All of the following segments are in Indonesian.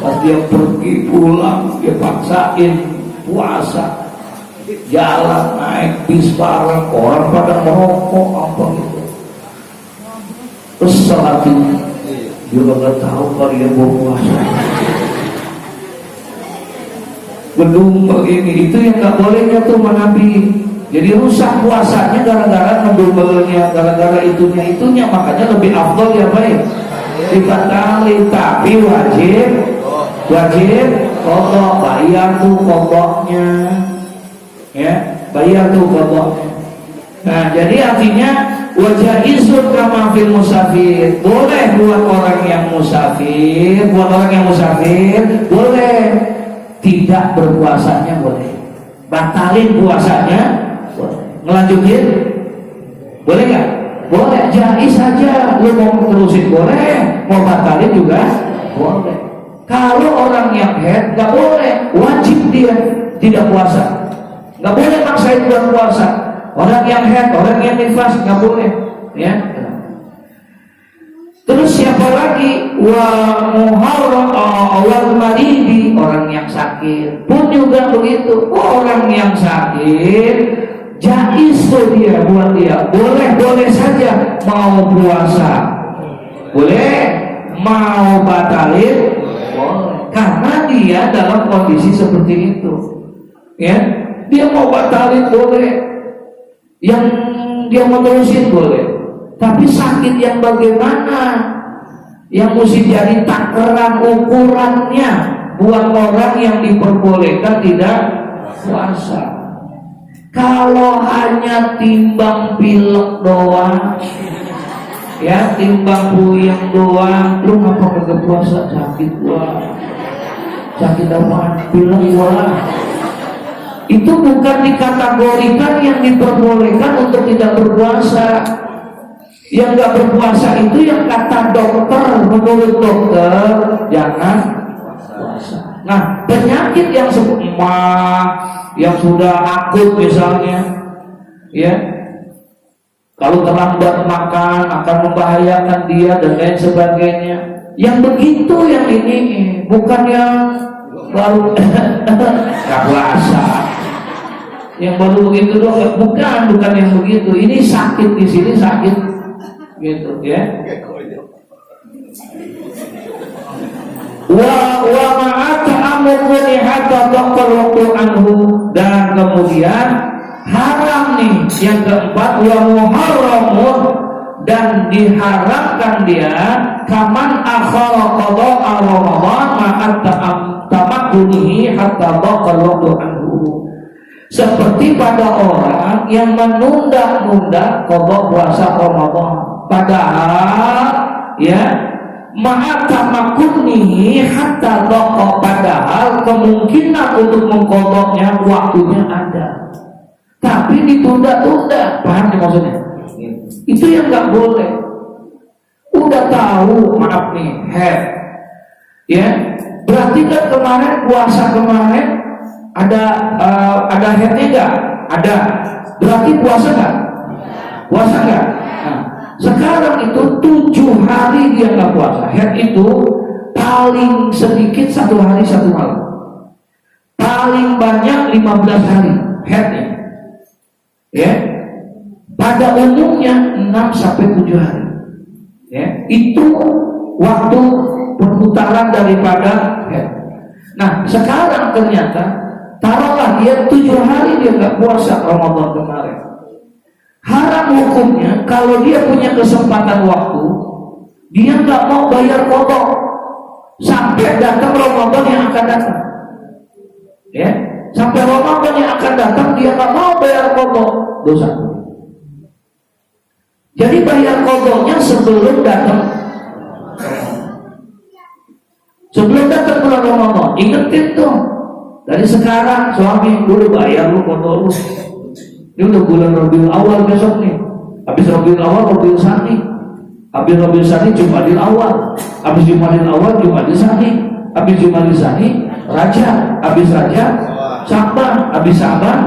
Pas dia pergi pulang, dia paksain puasa, jalan naik bis bareng, orang pada merokok apa gitu. Terus salatnya juga nggak tahu kalau dia mau puasa. Gedung begini itu yang nggak bolehnya tuh Nabi. Jadi rusak puasanya gara-gara ngebel-belnya, gara-gara itunya, makanya lebih afdol ya baik dibatalin, tapi wajib qadha, bayar tuh qadhanya, ya bayar tuh qadhanya. Nah jadi artinya wajaisun kama fil musafir, boleh buat orang yang musafir, boleh, tidak berpuasanya boleh, batalin puasanya boleh, ngelanjutin boleh nggak? Boleh, jais saja. Lu mau terusin boleh, mau batalin juga boleh. Kalau orang yang haid nggak boleh, wajib dia tidak puasa, nggak boleh maksain buat puasa. Orang yang haid, orang yang nifas nggak boleh, ya. Terus siapa lagi? Wa muharram awal maridi, orang yang sakit pun juga begitu. Orang yang sakit jais tuh dia, buat dia boleh saja, mau puasa boleh, mau batalin boleh, karena dia dalam kondisi seperti itu, ya. Dia mau batalin boleh, yang dia mau terusin boleh, tapi sakit yang bagaimana yang mesti jadi takaran ukurannya buat orang yang diperbolehkan tidak puasa. Kalau hanya timbang pilek doang, ya timbang puyeng doang, lu ngapa kagak puasa? Sakit gua, sakit apa? Pilek gua. Itu bukan dikategorikan yang diperbolehkan untuk tidak berpuasa. Yang nggak berpuasa itu yang kata dokter, menurut dokter jangan puasa. Nah penyakit yang yang sudah akut misalnya, ya, kalau terlambat makan akan membahayakan dia dan lain sebagainya. Yang begitu yang ini, bukan yang baru nggak puasa, yang baru begitu doang, bukan yang begitu. Ini sakit di sini, sakit gitu, ya. Wa ma'ata amruni hatta taqarru anhu, dan kemudian haram nih yang keempat, wa muharramun, dan diharamkan dia kaman akhara qada'a ramadan ma'at tamakkunihi hatta taqarru anhu, seperti pada orang yang menunda-nunda qada puasa Ramadan, padahal ya ma'ata makunihi hatta doko, padahal kemungkinan untuk mengkodoknya waktunya ada, tapi ditunda-tunda. Paham ya maksudnya? Itu yang nggak boleh. Udah tahu, maaf nih, head, ya berarti kan kemarin puasa kemarin ada headnya nggak? Ada, berarti puasa nggak? Puasa nggak? Nah, sekarang itu 7 hari dia nggak puasa. Head itu paling sedikit 1 hari 1 malam, paling banyak 15 hari headnya, ya. Pada umumnya 6 sampai 7 hari, ya. Itu waktu perputaran daripada head. Nah sekarang ternyata taruhlah dia 7 hari dia nggak puasa Ramadan kemarin. Haram hukumnya kalau dia punya kesempatan waktu, dia nggak mau bayar kodok sampai datang Ramadan yang akan datang, ya, sampai Ramadan yang akan datang dia nggak mau bayar kodok, dosa. Jadi bayar kodoknya sebelum datang bulan Ramadan. Ingetin tuh dari sekarang, suami dulu bayar lu kodok lu. Ini udah bulan Rabiul Awal besok nih. Habis Rabiul Awal, Rabiul Tsani. Habis Rabiul Tsani, Jumadil Awal. Habis Jumadil Awal, Jumadil Tsani. Habis Jumadil Tsani, Raja. Habis Raja, Sya'ban. Habis Sya'ban,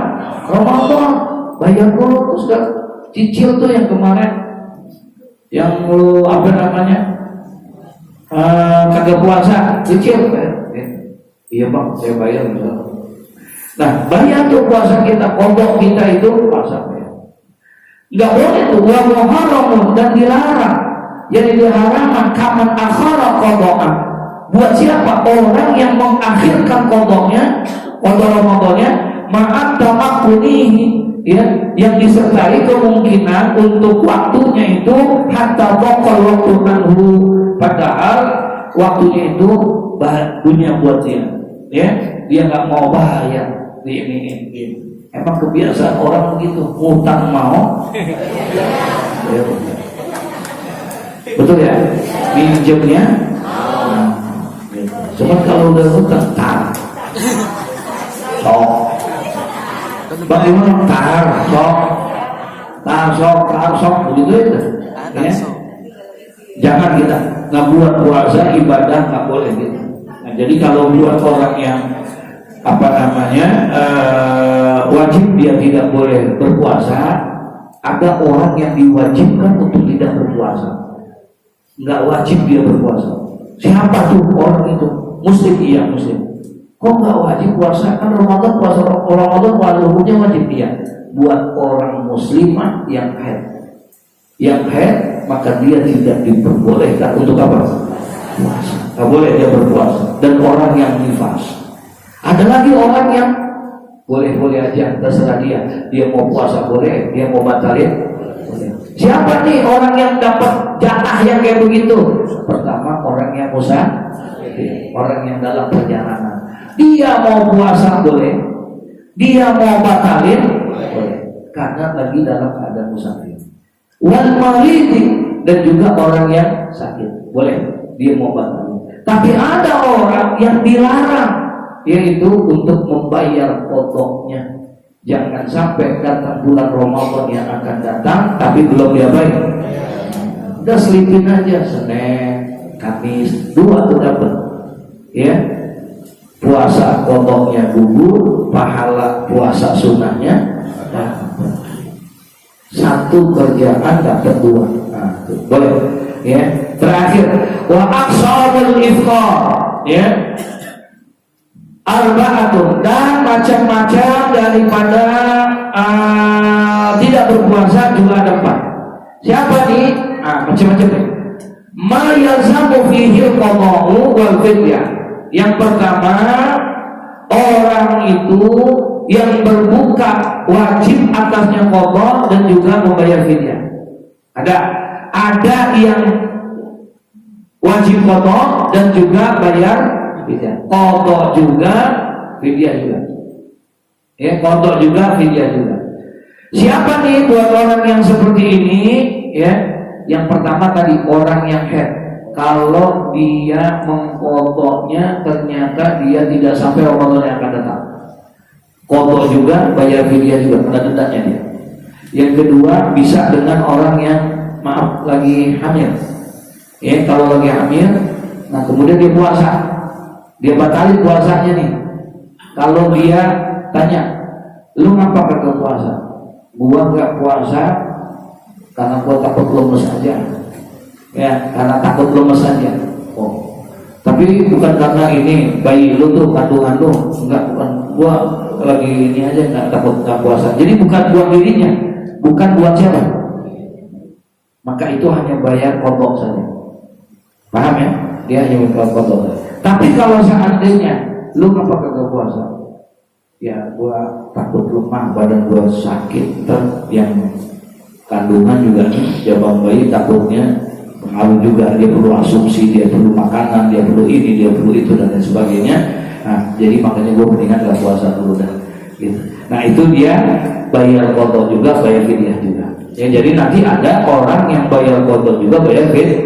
Ramadan. Bayar dulu terus kan. Cicil tuh yang kemarin, yang lu apa namanya, kagak puasa, cicil, Iya Pak, saya bayar misalnya. Nah, bayar tuh puasa kita, kodok kita itu puasa. Nggak boleh tuh, wa muharramun, dan dilarang. Yang diharamkan kaman akhara qada'an. Buat siapa? Orang yang mengakhirkan kodoknya, kodok Ramadannya, ma'at tamakkunihi, ya, yang disertai kemungkinan untuk waktunya itu hatta taqal waktu anhu, padahal waktunya itu punya buat dia, ya, dia nggak mau bayar, ini. Emang kebiasaan orang begitu, utang mau, ya, betul ya, minjemnya, cuma kalau udah utang tar, sok, bagaimana tar, sok, begitu itu, ya. Jangan kita nggak buat puasa ibadah nggak boleh gitu. Nah, jadi kalau buat orang yang wajib dia tidak boleh berpuasa, ada orang yang diwajibkan untuk tidak berpuasa, nggak wajib dia berpuasa. Siapa tuh orang itu? Muslim, iya Muslim. Kok nggak wajib puasa? Kan Ramadan puasa hukumnya wajib dia. Buat orang muslimah yang haid, maka dia tidak diperbolehkan untuk apa? Puasa. Nggak boleh dia berpuasa. Dan orang yang nifas. Ada lagi orang yang boleh-boleh aja, terserah dia. Dia mau puasa boleh, dia mau batalin boleh. Siapa nih orang yang dapat jatah yang kayak begitu? Pertama orang yang musafir, orang yang dalam perjalanan. Dia mau puasa boleh, dia mau batalin boleh, karena lagi dalam keadaan musafir. Wal maridi, dan juga orang yang sakit boleh, dia mau batalin. Tapi ada orang yang dilarang, yaitu untuk membayar kodoknya. Jangan sampai datang bulan Ramadan yang akan datang tapi belum dia bayar. Udah selipin aja Senin, Kamis, 2 tuh dapat, ya. Puasa kodoknya gugur, pahala puasa sunnahnya dapat. Satu kerjaan dapat 2. Nah, tuh, boleh, ya. Terakhir, wa aqsamul iftar, ya. Arba'atun, dan macam-macam daripada tidak berpuasa juga ada 4. Siapa nih? Macam-macam nih. Ma yalzamu fihi al-qada'u wal fidyah. Yang pertama, orang itu yang berbuka wajib atasnya qada dan juga membayar fidyah. Ada yang wajib qada dan juga bayar fidyah. Qada juga, fidyah juga. Ya, qada juga, fidyah juga. Siapa nih buat orang yang seperti ini? Ya, yang pertama tadi orang yang haid. Kalau dia mengqadanya ternyata dia tidak sampai Ramadan yang akan datang, qada juga, bayar fidyah juga, kena dendanya dia. Yang kedua bisa dengan orang yang lagi hamil. Ya, kalau lagi hamil, nah kemudian dia puasa. Dia batalin puasanya nih. Kalau dia tanya, lu ngapa kagak puasa? Gua nggak puasa karena gua takut lemes aja. Ya, karena takut lemes aja. Oh, tapi bukan karena ini bayi lu tuh kandungan lu, enggak, bukan. Gua lagi ini aja nggak takut nggak puasa. Jadi bukan buat dirinya, bukan buat siapa. Maka itu hanya bayar kodok saja. Paham ya? Dia hanya bayar kodok saja. Tapi kalau seandainya lu ngapa kagak puasa? Ya gua takut lemah, badan gua sakit, yang kandungan juga jabang bayi takutnya pengaruh juga, dia perlu asumsi, dia perlu makanan, dia perlu ini, dia perlu itu dan lain sebagainya. Nah, jadi makanya gua mendingan gak puasa dulu dah. Gitu. Nah itu dia bayar kodok juga, bayar fidyah juga. Ya, jadi nanti ada orang yang bayar kodok juga, bayar fidyah.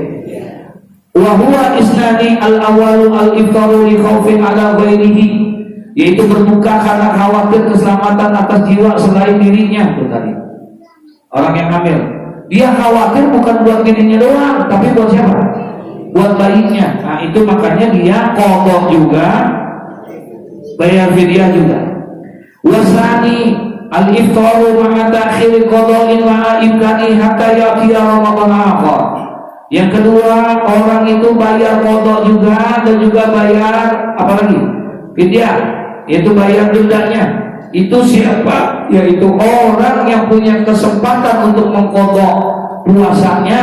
Wa huwa isnani al-awwalu al-iftaru li khaufin ala ghairihi, yaitu berbuka karena khawatir keselamatan atas jiwa selain dirinya. Itu tadi orang yang hamil, dia khawatir bukan buat dirinya doang, tapi buat siapa? Buat bayinya. Nah itu makanya dia qada juga, bayar fidyah juga. Wasani al-iftaru ma'a ta'khir qada'in ma'a imkani hatta yaqiya Ramadan akhar. Yang kedua, orang itu bayar qada juga dan juga bayar apa lagi? fidyah, yaitu bayar dendanya. Itu siapa? Yaitu orang yang punya kesempatan untuk mengqadha puasanya,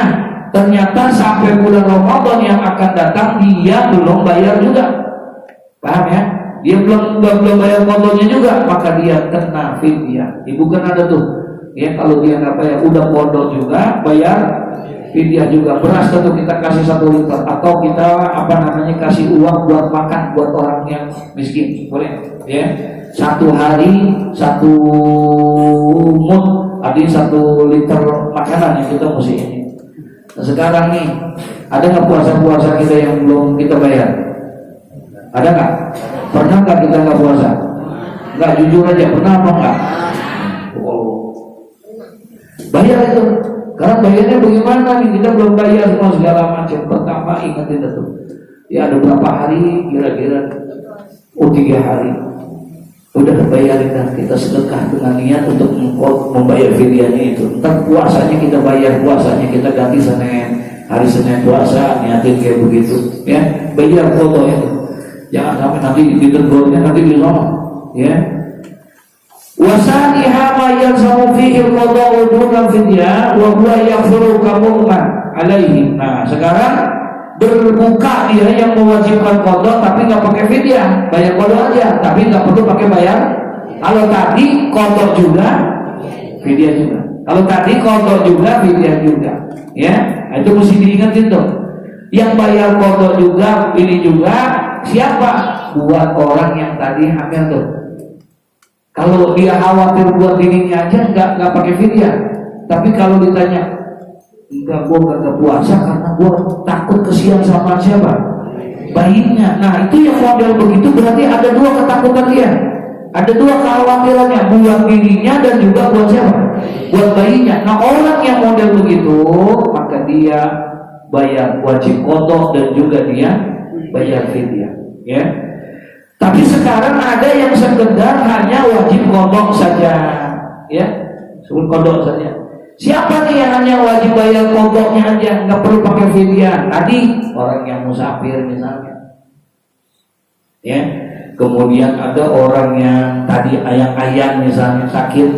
ternyata sampai bulan Ramadan yang akan datang dia belum bayar juga. Paham ya? Dia belum bayar qadanya juga, maka dia kena fidyah. Ibu kan ada tuh. Ya, kalau dia nggak bayar, udah qadha juga, bayar fidyah juga. Beras tentu kita kasih 1 liter, atau kita kasih uang buat makan buat orang yang miskin, boleh ya. 1 hari 1 mud, artinya 1 liter makanan yang kita mesti ini. Nah, sekarang nih, ada nggak puasa-puasa kita yang belum kita bayar? Ada nggak? Pernah nggak kita nggak puasa? Nggak, jujur aja, pernah apa nggak? Bayar itu. Karena bayarnya bagaimana nih? Kita belum bayar semua segala macam. Pertama ingetin itu. Ya ada berapa hari kira-kira? 3 hari. Udah bayarin dah, kita sedekah dengan niat untuk membayar fidyahnya itu. Entar puasanya kita bayar, puasanya kita ganti Senin, hari Senin puasa, niatin kayak begitu, ya. Bayar foto itu. Jangan sampai nanti diterbangnya nanti di sana, ya. Wasaniha ma yalzamu fihi al-qada'u duna fidyah wa huwa yaghfiru kamuman alaihi. Nah, sekarang berbuka dia yang mewajibkan qada tapi nggak pakai fidyah, bayar qada aja, tapi nggak perlu pakai bayar. Kalau tadi qada juga, fidyah juga. Kalau tadi qada juga, fidyah juga, ya. Nah, itu mesti diingatin tuh. Yang bayar qada juga, ini juga siapa? Buat orang yang tadi hamil tuh. Kalau dia khawatir buat dirinya aja nggak pakai fidyah. Tapi kalau ditanya, enggak, gua nggak puasa karena gua takut kesian sama siapa? Bayinya. Nah, itu yang model begitu berarti ada 2 ketakutan dia. Ada 2 kekhawatirannya, buat dirinya dan juga buat siapa? Buat bayinya. Nah, orang yang model begitu, maka dia bayar wajib qadha dan juga dia bayar fidyah, ya. Tapi sekarang ada yang sekedar hanya wajib qadha saja, ya. Sebut qadha saja. Siapa nih yang hanya wajib bayar qadanya aja, nggak perlu pakai fidyah? Tadi orang yang musafir misalnya, ya. Kemudian ada orang yang tadi ayang-ayang misalnya sakit.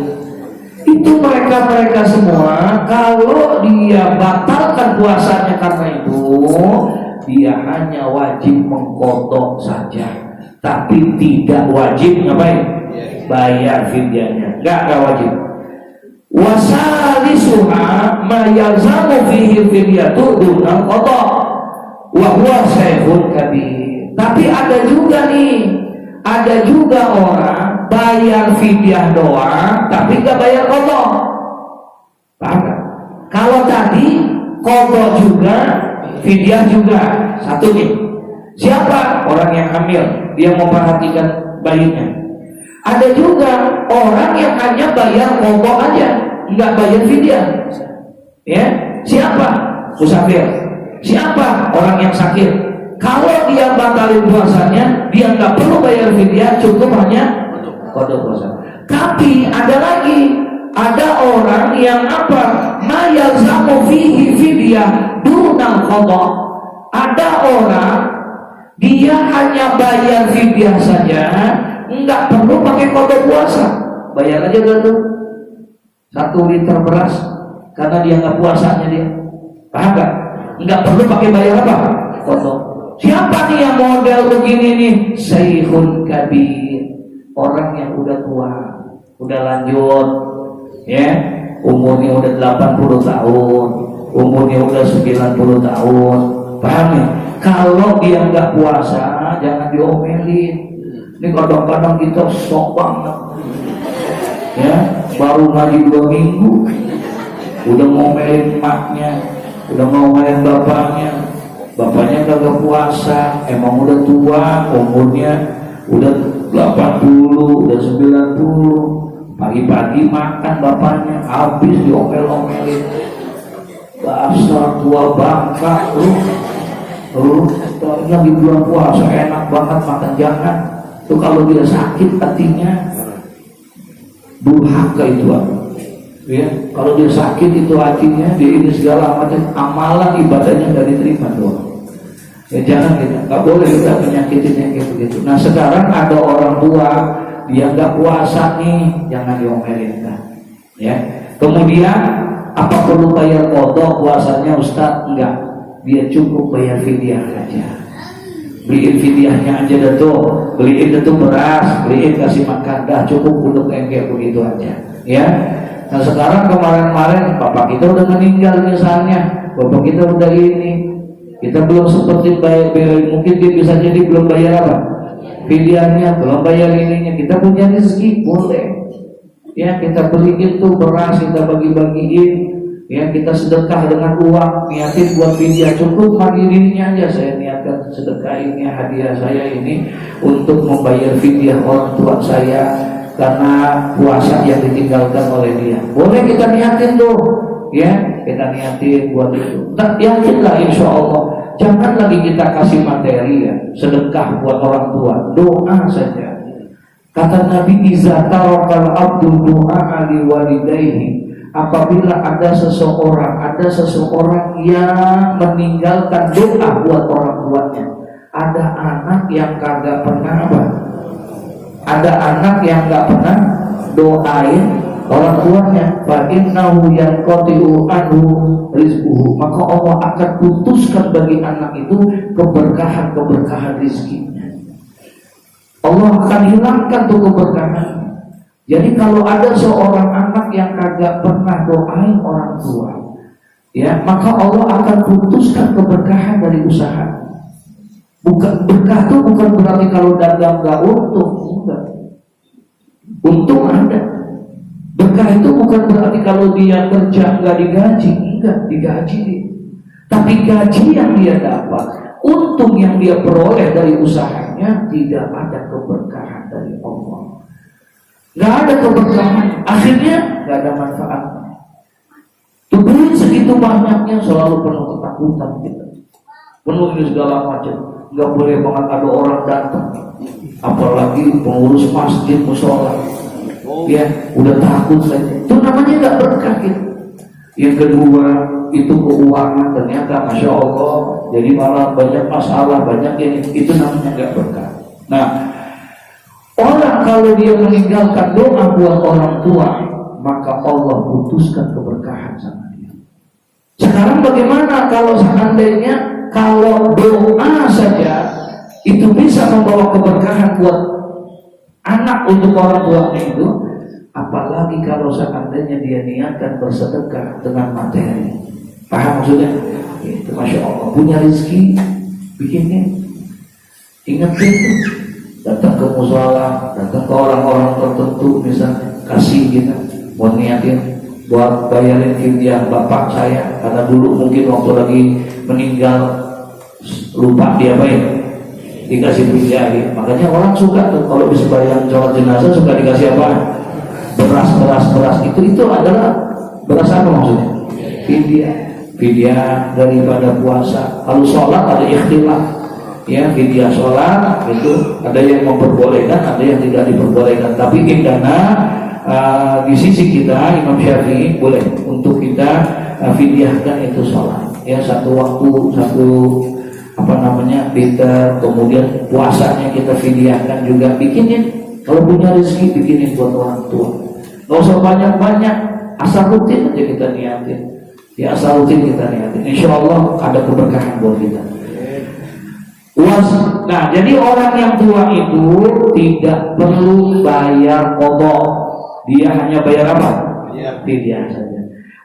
Itu mereka semua kalau dia batalkan puasanya karena itu, dia hanya wajib mengqadha saja, tapi tidak wajib ngapain? Bayar fidyahnya, nggak wajib. Wasalisuha ma yalzamu fihi fidyatu dunal qada wa huwa syaikhun kabir. Tapi ada juga orang bayar fidyah doang tapi nggak bayar qada. Paham gak? Kalau tadi qada juga, fidyah juga, satu nih. Siapa? Orang yang hamil, dia memperhatikan bayinya. Ada juga orang yang hanya bayar qada aja, nggak bayar fidyah. Ya, siapa? Musafir. Siapa? Orang yang sakit. Kalau dia batalin puasanya, dia nggak perlu bayar fidyah, cukup hanya qada puasa. Tapi ada orang yang apa? Ma yalzamu fihi fidyah dunal qada. Ada orang dia hanya bayar fidyah saja, nggak perlu pakai qada puasa. Bayar aja tuh 1 liter beras karena dia nggak puasanya dia. Paham nggak? Nggak perlu pakai bayar apa? Qada. Siapa nih yang model begini nih? Syaikhun kabir, orang yang udah tua, udah lanjut, ya, umurnya udah 80 tahun, umurnya udah 90 tahun. Paham nih? Kalau dia nggak puasa, jangan diomelin. Ini kadang-kadang kita sok banget, ya, baru ngaji 2 minggu, udah ngomelin emaknya, udah ngomelin bapaknya kagak puasa, emang udah tua, umurnya udah 80, udah 90. Pagi-pagi makan bapaknya, habis diomel-omelin. Dasar tua bangka lu lagi bulan puasa enak banget makan, jangan. Tuh kalau dia sakit hatinya durhaka itu ya. Kalau dia sakit itu hatinya, dia ini segala macam amalan ibadahnya nggak diterima tuh. Ya jangan kita, nggak boleh kita menyakitin yang kayak begitu. Nah sekarang ada orang tua dia nggak puasa nih, jangan diomelin kan, ya. Kemudian apa perlu bayar kodok puasanya Ustaz? Enggak, dia cukup bayar fidyah aja. Beliin fidyahnya aja dah tuh, beliin dah tuh beras, beliin kasih makan, dah cukup untuk kayak begitu aja, ya. Nah sekarang kemarin-kemarin bapak kita udah meninggal misalnya, bapak kita udah ini, kita belum seperti bayar, mungkin dia bisa jadi belum bayar apa? Fidyahnya, belum bayar ininya, kita punya rezeki boleh. Ya kita beliin tuh beras, kita bagi-bagiin, ya kita sedekah dengan uang, niatin buat fidyah, cukup hadirinnya aja. Saya niatkan sedekah ini, hadiah saya ini untuk membayar fidyah orang tua saya karena puasa yang ditinggalkan oleh dia. Boleh kita niatin tuh, ya kita niatin buat itu. Tak yakinlah insya Allah. Jangan lagi kita kasih materi ya, sedekah buat orang tua, doa saja. Kata Nabi, iza tarakal abdu du'a li walidayhi, apabila ada seseorang yang meninggalkan doa buat orang tuanya. Ada anak yang kagak pernah apa? Ada anak yang gak pernah doain orang tuanya, fa innahu yanqati'u anhu rizquhu, maka Allah akan putuskan bagi anak itu keberkahan rezekinya. Allah akan hilangkan tuh keberkahan. Jadi kalau ada seorang anak yang kagak pernah doain orang tua, ya maka Allah akan putuskan keberkahan dari usaha. Bukan berkah itu bukan berarti kalau dagang gak untung, enggak. Untung ada. Berkah itu bukan berarti kalau dia kerja gak digaji, enggak, digaji dia. Tapi gaji yang dia dapat, untung yang dia peroleh dari usahanya, tidak ada keberkahan dari Allah. Gak ada keberkahan, akhirnya gak ada manfaatnya. Duit segitu banyaknya selalu penuh ketakutan kita, penuh segala macam. Gak boleh banget ada orang datang, apalagi pengurus masjid, musola, ya udah takut saja. Itu namanya gak berkah gitu. Yang kedua itu keuangan, ternyata masya Allah jadi malah banyak masalah, banyak yang itu namanya gak berkah. Nah orang kalau dia meninggalkan doa buat orang tua, maka Allah putuskan keberkahan sama dia. Sekarang bagaimana kalau seandainya kalau doa saja itu bisa membawa keberkahan buat anak untuk orang tuanya itu, apalagi kalau seandainya dia niatkan bersedekah dengan materi. Paham maksudnya? Itu masya Allah, punya rezeki bikinnya. Ingat itu, datang ke musola, datang ke orang-orang tertentu, misalnya kasih kita, buat niatin, buat bayarin fidyah bapak saya, karena dulu mungkin waktu lagi meninggal lupa dia baik, dikasih fidyah. Makanya orang suka tuh kalau bisa bayar sholat jenazah suka dikasih apa? Beras itu adalah beras apa maksudnya? Fidyah daripada puasa. Kalau sholat ada ikhtilaf, ya fidyah sholat itu ada yang memperbolehkan, ada yang tidak diperbolehkan. Tapi indahnya di sisi kita Imam Syafi'i boleh untuk kita fidyahkan itu sholat. Ya satu waktu, satu kita kemudian puasanya kita fidyahkan juga, bikinin. Kalau punya rezeki bikinin buat orang tua. Gak usah banyak-banyak, asal rutin aja kita niatin. Ya asal rutin kita niatin, insya Allah ada keberkahan buat kita. Nah jadi orang yang tua itu tidak perlu bayar qadha, dia hanya bayar apa? Fidyah saja.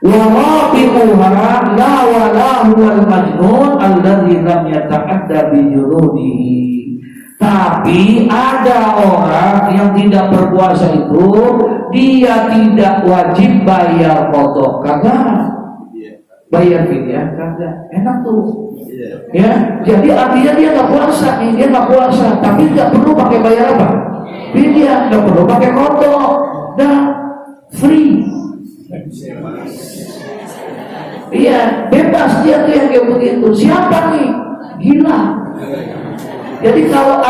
Wa rafi'uha la wala huwal majnun alladzi lam yata'adda bi junudihi. Tapi ada orang yang tidak berpuasa itu dia tidak wajib bayar qadha, kagak bayar fidyah, kagak. Enak tuh. Ya, jadi artinya dia nggak puasa nih, dia nggak puasa, tapi nggak perlu pakai bayar apa? Fidyah, nggak perlu pakai qadha, dah free. Iya, bebas dia tuh yang kayak begitu. Siapa nih? Gila. Jadi kalau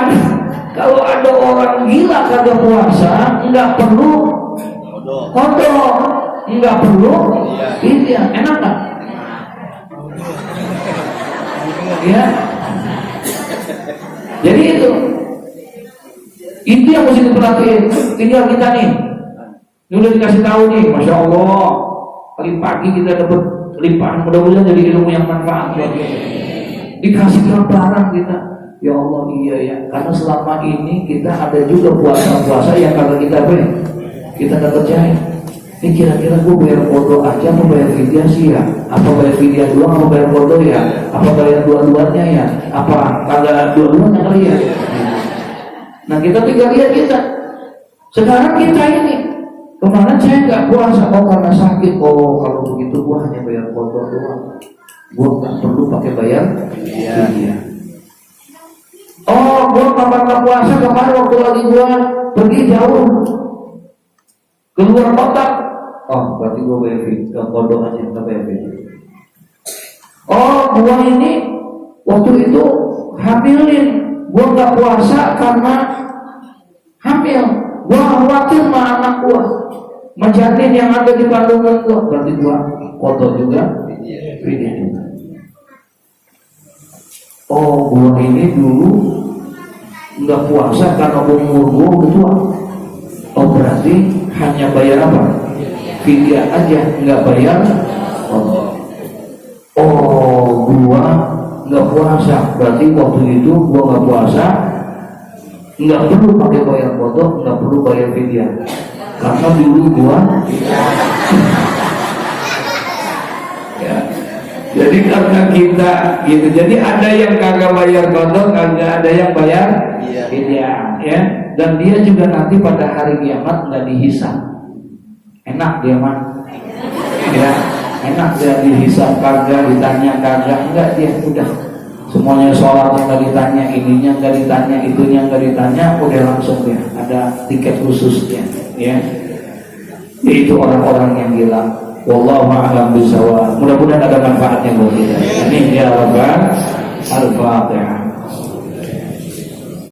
ada orang gila kagak puasa, nggak perlu qadha, nggak perlu fidyah. Enak kan? Ya. Jadi itu yang mesti diperhatiin. Tinggal kita nih, ini udah dikasih tahu nih, masya Allah, pagi pagi kita dapat limpahan, mudah-mudahan jadi ilmu yang manfaat buat kita. Dikasih barang kita, ya Allah iya ya, karena selama ini kita ada juga puasa-puasa yang kalau kita nggak kerjain. Ini kira-kira gue bayar foto aja, apa bayar video sih ya? Apa bayar video doang, apa bayar foto ya? Apa bayar dua-duanya ya? Apa kagak dua-duanya kali ya? Nah kita tinggal lihat kita. Sekarang kita ini, kemarin saya nggak puasa, karena sakit. Kalau begitu gue hanya bayar foto doang. Gue nggak perlu pakai bayar video. Gue nggak puasa kemarin waktu lagi gue pergi jauh keluar kota. Berarti gue bayar video, kodok aja nggak bayar video. Gue ini waktu itu hamilin, gue nggak puasa karena hamil. Gue khawatir sama anak gue, menjanin yang ada di kandungan gue. Berarti gue kodok juga, video juga. Gue ini dulu nggak puasa karena umur gue ketua. Berarti hanya bayar apa? Video aja, nggak bayar. Gua nggak puasa, berarti waktu itu gua nggak puasa, nggak perlu pakai bayar foto, nggak perlu bayar video, karena dulu gua ya. Jadi karena kita gitu, jadi ada yang kagak bayar foto, kagak ada yang bayar video, ya. Dan dia juga nanti pada hari kiamat nggak dihisab. Enak dia mah, ya enak dia dihisab, kagak ditanya, kagak enggak, dia udah semuanya sholatnya nggak ditanya, ininya nggak ditanya, itunya nggak ditanya, udah langsung dia ada tiket khususnya, ya. Itu orang-orang yang gila. Wallahu a'lam bishawab. Mudah-mudahan ada manfaatnya buat kita. Ini ya Rabbal Al-Fatihah.